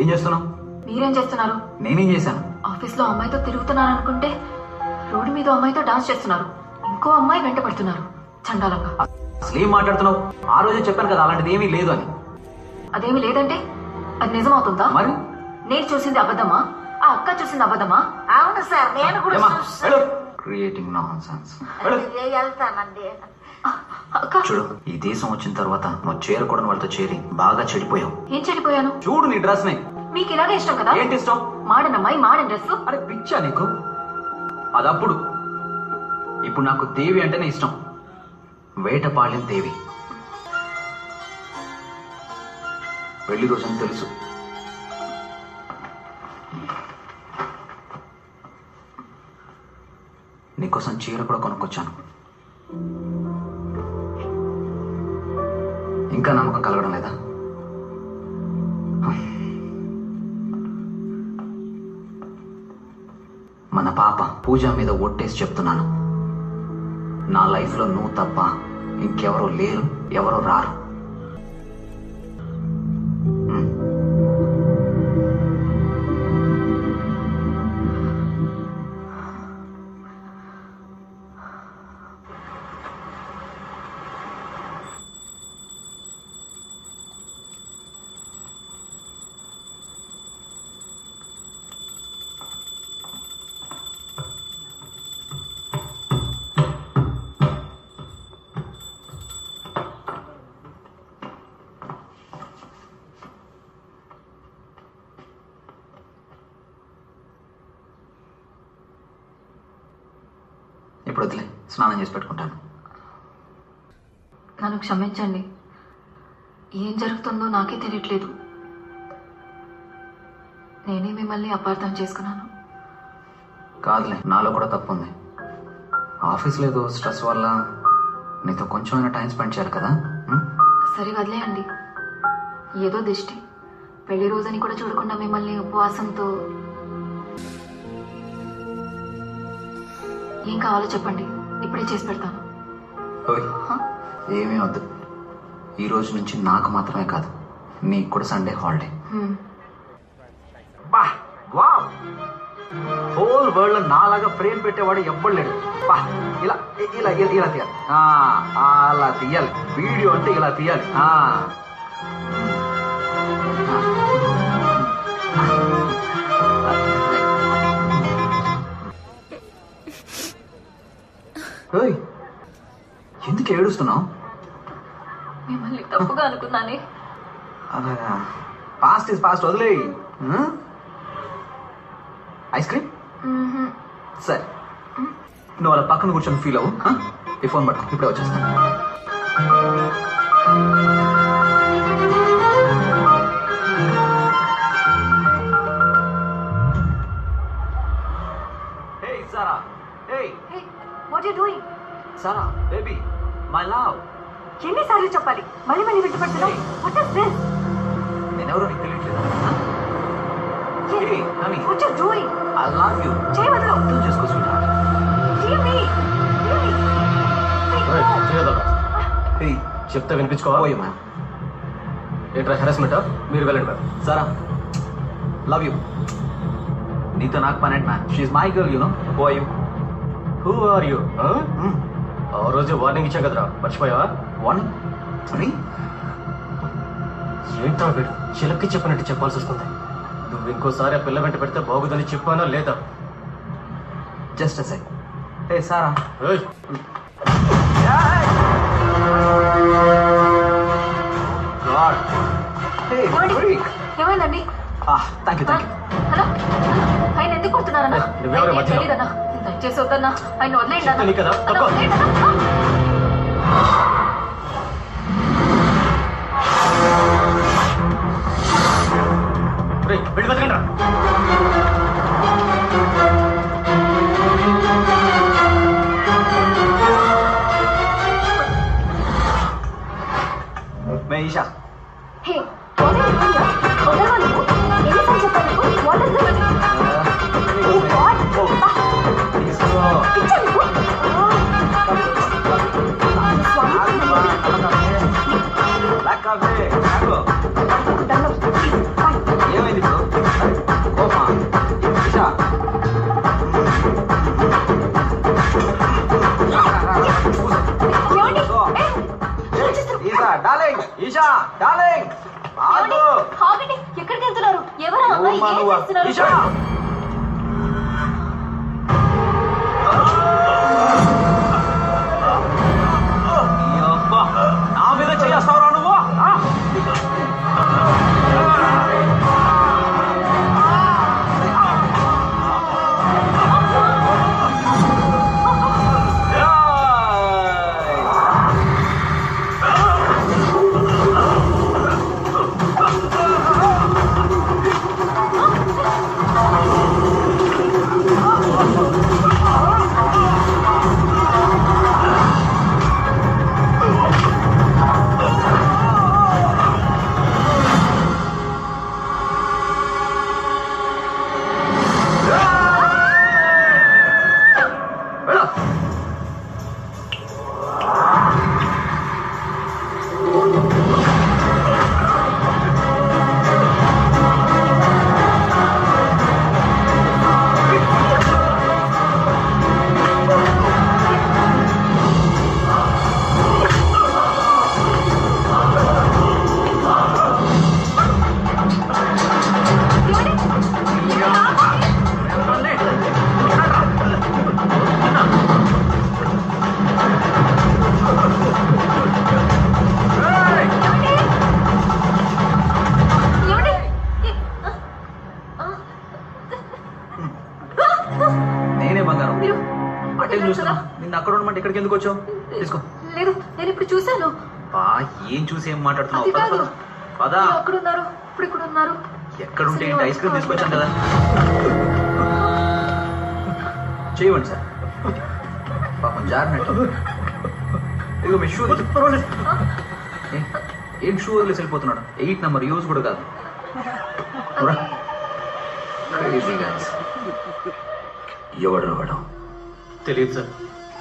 ఏం చేస్తున్నావు? మీరేం చేస్తున్నారు? నేనేం చేశాను? ఆఫీస్ లో అమ్మాయితో తిరుగుతున్నారు అనుకుంటే రోడ్డు మీద అమ్మాయితో డాన్స్ చేస్తున్నారు. ఇంకో అమ్మాయి వెంట పడుతున్నారు చండాలంగా. అసలు ఏం మాట్లాడుతున్నావు? ఆ రోజే చెప్పాను కదా అలాంటిది ఏమీ లేదు అని. అదేమి లేదంటే అది నిజమవుతుందా? మరి నేను చూసింది అబద్ధమా? ఆ అక్క చూసింది అబద్ధమా? అవును సార్, నేను కూడా క్రియేటింగ్ నాన్సెన్స్. వెళ్తానండి. అక్క చూడు, ఈ దేశం వచ్చిన తర్వాత నువ్వు చేరకూడని వాళ్ళతో చేరి బాగా చెడిపోయావు. ఏం చెడిపోయాను? చూడు నీ డ్రెస్ ని. మీకు ఇలాగే ఇష్టం కదా? ఏంటి ఇష్టం? మాడన్ అమ్మాయి మాడన్ డ్రెస్. అరే పిచ్చా నీకు? అదప్పుడు. ఇప్పుడు నాకు దేవి అంటేనే ఇష్టం. వేటపాళ్యం దేవి. పెళ్లి రోజని తెలుసు. నీకోసం చీర కూడా కొనుక్కొచ్చాను. ఇంకా నమ్మకం కలగడం లేదా? మన పాప పూజ మీద ఒట్టేసి చెప్తున్నాను, నా లైఫ్ లో నువ్వు తప్ప ఇంకెవరో లేరు, ఎవరో రారు. ఇప్పుడు వదిలే, స్నానం చేసి పెట్టుకుంటాను. నన్ను క్షమించండి. ఏం జరుగుతుందో నాకే తెలియట్లేదు. నేనే మిమ్మల్ని అపార్థం చేసుకున్నాను. కాదులే, నాలో కూడా తప్పు ఉంది. ఆఫీస్లో ఏదో స్ట్రెస్ వల్ల నీతో కొంచెమైనా టైం స్పెండ్ చేయాలి కదా. సరే వదిలేయండి. ఏదో దిష్టి. పెళ్లి రోజని కూడా చూడకుండా మిమ్మల్ని ఉపవాసంతో. ఏం కావాలో చెప్పండి, ఇప్పుడే చేసి పెడతాను. ఏమీ వద్దు. ఈ రోజు నుంచి నాకు మాత్రమే కాదు, నీకు కూడా సండే హాలిడే. హోల్ వరల్డ్ లో నాలాగా ఫ్రేమ్ పెట్టేవాడు ఎవ్వడు లేడు. ఇలా ఇలా ఇలా తీయాలి, అలా తీయాలి. వీడియో అంటే ఇలా తీయాలి. ఎందుకు ఏడుస్తున్నావు? మిమ్మల్ని తప్పుగా అనుకున్నానే. అలాగా, పాస్ట్ ఇస్ పాస్ట్, వదిలే. Ice cream? సరే, నువ్వు అలా పక్కన కూర్చొని ఫీల్ అవ్వు. ఈ ఫోన్ పట్టుకో, ఇప్పుడే వచ్చేస్తాను. Hey Sarah, hey. Hey, what are you doing? Sarah, baby, my love. ఎన్నిసార్లు చెప్పాలి? మళ్ళీ మళ్ళీ విడిపడుతున్నావు. What is this? నేనెవరో నీకు తెలియట్లేదా? Hey, Nami. What are you doing? I love you. చేయి వదలు. అర్థం చేసుకో sweetheart. Leave me. Leave me. Hey, చెప్తే వినిపించుకోవా? పోయి మ్యామ్. ఏంట్రా హెరాస్మెంట్? మీరు వెళ్ళండి మ్యామ్. Sarah, love you. నీతో నాకు పనేంటి ma'am? She's my girl, you know. Who are you? Who are you? ఆ రోజు వార్నింగ్ ఇచ్చాం కదరా, మర్చిపోయావా? వార్నింగ్? అని ఏంటో వీడు చిలక్కి చెప్పినట్టు చెప్పాల్సి వస్తుంది. నువ్వు ఇంకోసారి ఆ పిల్ల వెంట పెడితే బాగుదని చెప్పానా లేదా? Just a sec. Hey Sara. Hey, God. Hey freak. ఏమైందండి? Thank you. హలో, ఆయన ఎందుకు కొడుతున్నారన్నా? నువ్వెవరు మధ్యలో? తెలీదన్నా, దయచేసి వద్దన్నా, ఆయన వదిలేయండి చెప్తే నీ కదా, తక్కువ. వెళ్ళి బతకండి రా. మే ఈషా. హే, what are you doing here? వదలవా నువ్వు? ఎన్నిసార్లు చెప్పాను నీకు? What is this? Oh God! పిచ్చా నీకు? ఈషా డార్లింగ్ ఆగు. ఆగండి, ఎక్కడికి వెళ్తున్నారు? ఎవరా అమ్మాయి? నువ్వు ఏం నువ్వు. చేస్తున్నారు? ఈషా ఈ అబ్బా, నా మీద చేస్తావురా నువ్వు? నేనే బంగారం. మీరు అటే చూస్తున్నా. నిన్ను అక్కడ ఉండమంటే ఇక్కడికి ఎందుకు వచ్చావు? తీసుకో. లేదు, నేను ఇప్పుడు చూశాను. ఏం చూసి ఏం మాట్లాడుతున్నావు? అది కాదు. పదా. మీరు అక్కడ ఉన్నారు, ఇప్పుడు ఇక్కడ ఉన్నారు. ఎక్కడుంటే ఏంటి? ఐస్ క్రీమ్ తీసుకొచ్చాను కదా. చేయమండి సార్. పాపం జారినట్టు. ఇదిగో మీ షూ. ఏం షూ వదిలేసి వెళ్ళిపోతున్నాడు? 8 నెంబర్ యూజ్ కూడా కాదు. ఎవడు రావడం తెలియదు సార్.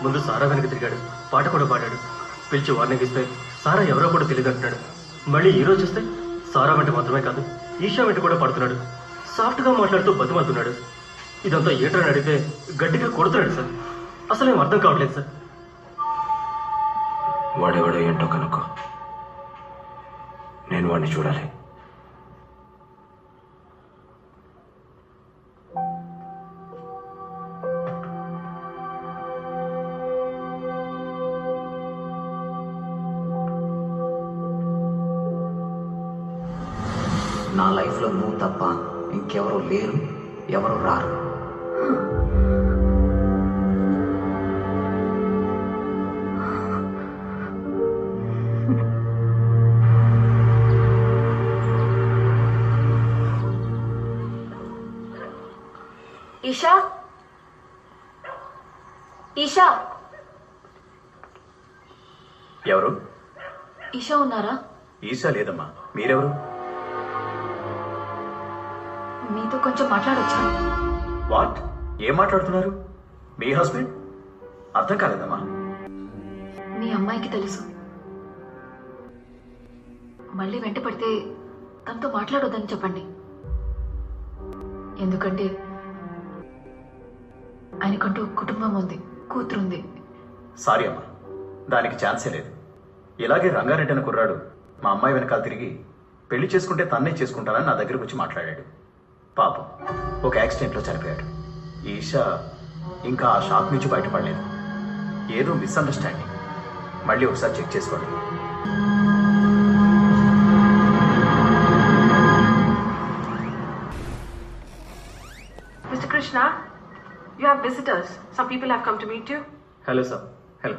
ముందు సారా వెనక తిరిగాడు, పాట కూడా పాడాడు. పిలిచి వార్నింగ్ ఇస్తే సారా ఎవరో కూడా తెలియదు అంటున్నాడు. మళ్ళీ ఈ రోజు చూస్తే సారా వెంట మాత్రమే కాదు, ఈషా వెంట కూడా పడుతున్నాడు. సాఫ్ట్గా మాట్లాడుతూ బతిమలుతున్నాడు. ఇదంతా ఏంటని అడిగితే గట్టిగా కొడుతున్నాడు సార్. అసలు ఏం అర్థం కావట్లేదు సార్. వాడెవడో ఏంటో కనుక్కో. నేను వాడిని చూడాలి. నా లైఫ్లో నువ్వు తప్ప ఇంకెవరు లేరు, ఎవరు రారు. ఈషా, ఈషా, ఎవరు? ఈషా ఉన్నారా? ఈసా లేదమ్మా. మీరెవరు? మీతో కొంచెం మాట్లాడొచ్చా? వాట్? ఏం మాట్లాడుతున్నారు? మీ హస్బెండ్? అర్థం కాలేదమ్మా. మీ అమ్మాయికి తెలుసు. మళ్ళీ వెంట పడితే తనతో మాట్లాడొద్దని చెప్పండి. ఎందుకంటే ఆయనకంటూ కుటుంబం ఉంది, కూతురుంది. సారీ అమ్మా, దానికి ఛాన్సే లేదు. ఇలాగే రంగారెడ్డి అనే కుర్రాడు మా అమ్మాయి వెనకాల తిరిగి పెళ్లి చేసుకుంటే తన్నే చేసుకుంటానని నా దగ్గరకు వచ్చి మాట్లాడాడు. పాపం ఒక యాక్సిడెంట్లో చనిపోయాడు. ఈషా ఇంకా ఆ షాక్ నుంచి బయటపడలేదు. ఏదో మిస్అండర్స్టాండింగ్. మళ్ళీ ఒకసారి చెక్ చేసుకోండి. Mr. Krishna, you have visitors. Some people have come to meet you. Hello sir. Hello.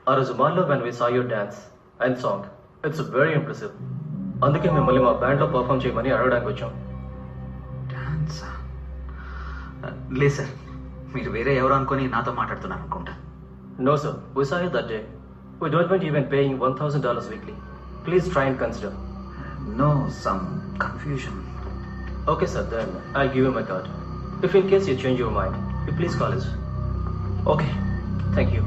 ఆ రోజు మాల్లో when we saw your dance and song, it's very impressive. అందుకే మిమ్మల్ని మా బ్యాండ్లో పర్ఫామ్ చేయమని అడగడానికి వచ్చాం. డాన్సా? లేదు సార్, మీరు వేరే ఎవరు అనుకొని నాతో మాట్లాడుతున్నారు అనుకుంటా. No sir, we saw you that day. We don't want even paying $1,000 weekly. Please try and consider. No, some confusion. Okay sir, then I'll give you my card. If in case you change your mind, you please call us. Okay. Thank you.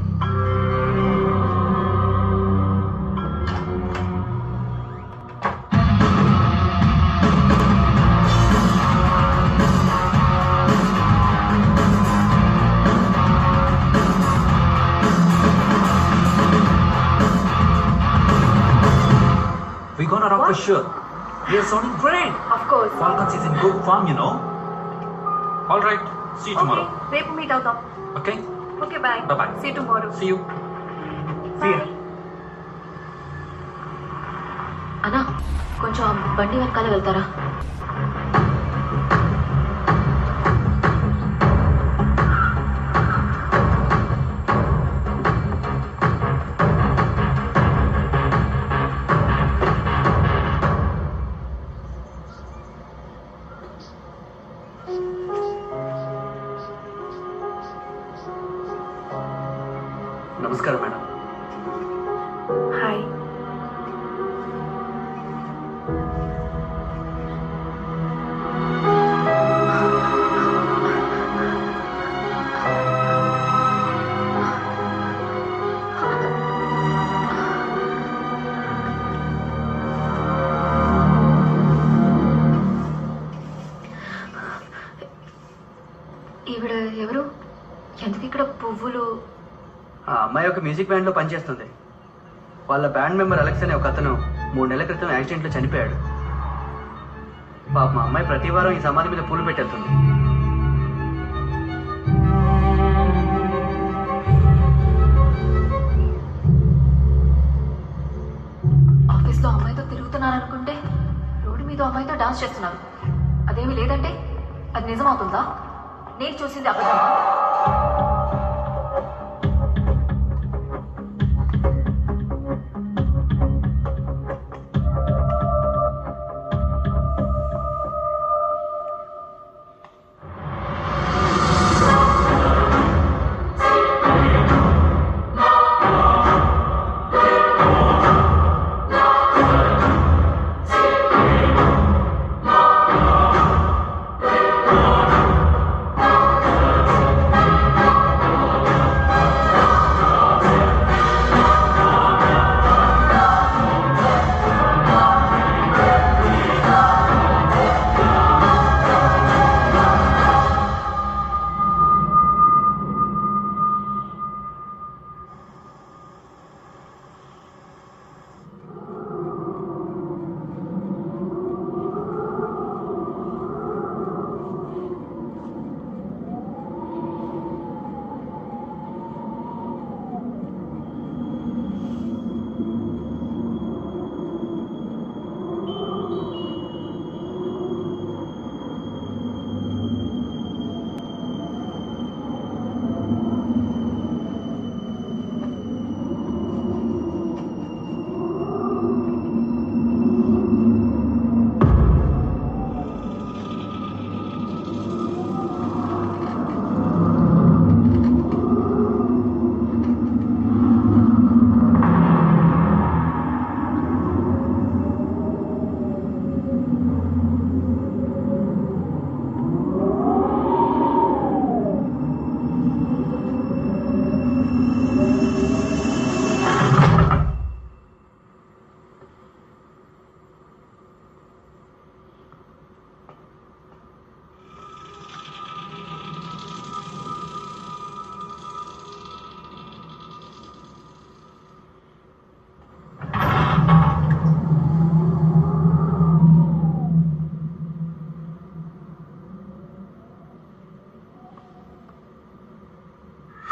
For sure. You're sounding great. Of course. Falcons is in good form, you know. All right. See you tomorrow. రేపు meet అవుతాం. Okay? Okay bye. Bye-bye. See tomorrow. See you. See ya. అన్నా కొంచెం ఆ బండి వెనకాల వెళ్తారా? నమస్కారం madam. Hi. ఈవిడ ఎవరు? ఎందుకు ఇక్కడ పువ్వులు? ఆ అమ్మాయి ఒక మ్యూజిక్ బ్యాండ్లో పనిచేస్తుంది. వాళ్ళ బ్యాండ్ మెంబర్ అలెక్స్ అనే ఒక అతను 3 నెలల క్రితం యాక్సిడెంట్లో చనిపోయాడు. పాప మా అమ్మాయి ప్రతి వారం ఈ సమాధి మీద పూలు పెట్టేస్తుంది. ఆఫీస్లో అమ్మాయితో తిరుగుతున్నారనుకుంటే రోడ్డు మీద అమ్మాయితో డాన్స్ చేస్తున్నారు. అదేమీ లేదంటే అది నిజమవుతుందా? నేను చూసింది అబద్ధమా?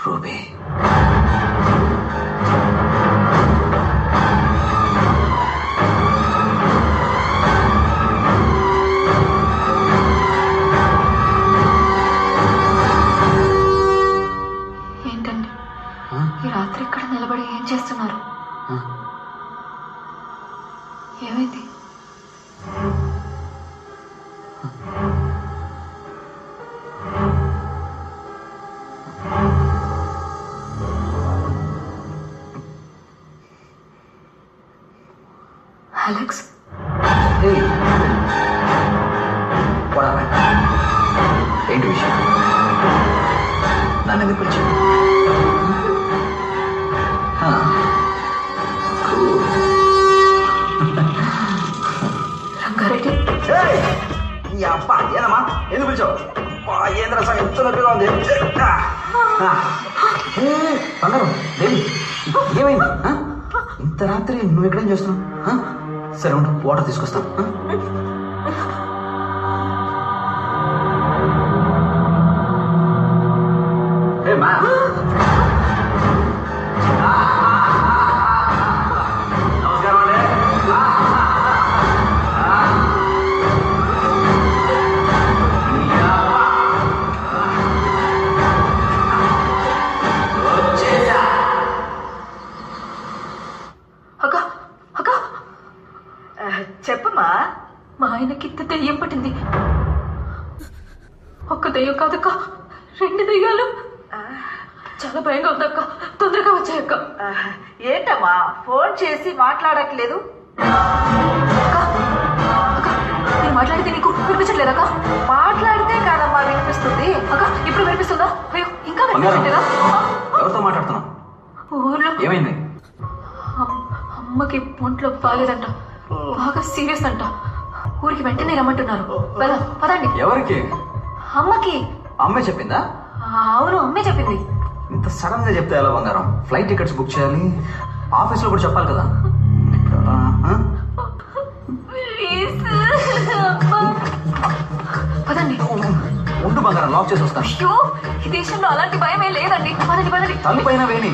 రూబీ, ఏంటండి ఈ రాత్రి ఇక్కడ నిలబడి ఏం చేస్తున్నారు? ఏమైంది? అలెక్స్, ఏంటి విషయం? నన్ను ఎందుకు పిలిచావు? రంగారెడ్డి, అబ్బా ఏనమ్మా, ఎందుకు పిలిచావు? ఏం రసం ఎంత నొప్పిగా ఉంది. బంగారం, దేవి, ఏమైంది? ఇంత రాత్రి నువ్వు ఎక్కడేం చేస్తున్నావు? సరే ఉండు, వాటర్ తీసుకొస్తాను. ఏ మా నమస్కారం అండి. అక్క అక్క చెప్పమ్మా. మా ఆయనకి దెయ్యం పట్టింది. ఒక్క దెయ్యం కాదక్క, 2 దెయ్యాలు. చాలా భయంగా ఉందక్క, తొందరగా వచ్చాయక్క. ఏంటమ్మా ఫోన్ చేసి మాట్లాడట్లేదు? అక్క అక్క నేను మాట్లాడితే నీకు వినిపించట్లేదక్క? మాట్లాడితే కాదమ్మా వినిపిస్తుంది. అక్క ఇప్పుడు వినిపిస్తుందా? అయ్యో ఇంకా వినిపించట్లేదా? ఎవరితో మాట్లాడుతున్నావు? ఊర్లో ఏమైంది? అమ్మకి ఒంట్లో బాగాలేదంట, బాగా సీరియస్ అంట. ఊరికి వెంటనే రమ్మంటున్నారు. పదండి. ఎవరికి? అమ్మకి. అమ్మే చెప్పిందా? అవును, అమ్మే చెప్పింది. ఇంత సడన్ గా చెప్తే ఎలా బంగారం? ఫ్లైట్ టికెట్స్ బుక్ చేయాలి, ఆఫీస్లో కూడా చెప్పాలి కదా. ప్లీజ్ పదండి. ఉండు బంగారం, లాక్ చేసి వస్తాను. అయ్యో ఈ దేశంలో అలాంటి భయమే లేదండి. పదండి పదండి. తల్లి పైన వేణి.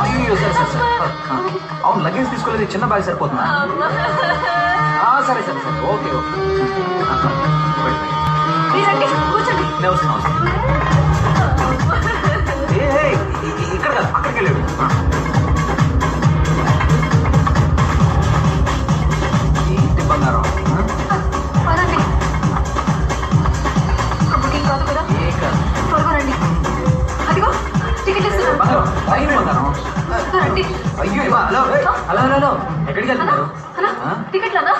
అయ్యో సరే సరే సరే. అవును, లగేజ్ తీసుకోలేదు, చిన్న బ్యాగ్ సరిపోతుందా? సరే సరే సరే, ఓకే ఓకే. మీరండి కూర్చోండి. నేను వస్తున్నాను. ఇక్కడ కాదు, అక్కడికి వెళ్ళాడు. ఏంటి బంగారం? పదండి. అమ్మకి కాదు కదా? ఏ కాదు త్వరగా రండి. అదిగో టికెట్ ఇస్తున్నాను. బంగారం, లైన్ బంగారం. రండి. అయ్యో హలో హలో హలో హలో, ఎక్కడికి వెళ్తున్నారు? అలా టికెట్లనా?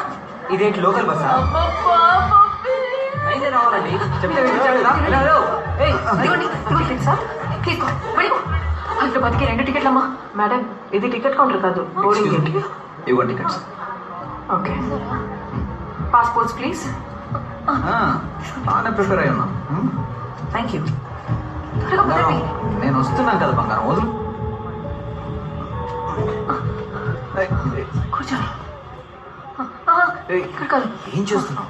ఇదేంటి లోకల్ బస్సా? అయితే రావాలండి. ఇదిగోండి టికెట్సా? తీసుకో, వెళ్ళిపో. హైదరాబాద్కి 2 టికెట్లమ్మా. మేడం ఇది టికెట్ కౌంటర్ కాదు, బోర్డింగ్ గేట్. ఇవ్వండి టికెట్స్. Okay, passports please. బాగానే ప్రిపేర్ అయి ఉన్నా. Thank you. త్వరగా బంగారం, పదండి. నేను వస్తున్నాను కదా బంగారం, వదులు. కూర్చోండి. ఇక్కడ కాదు. ఏం చేస్తున్నావు?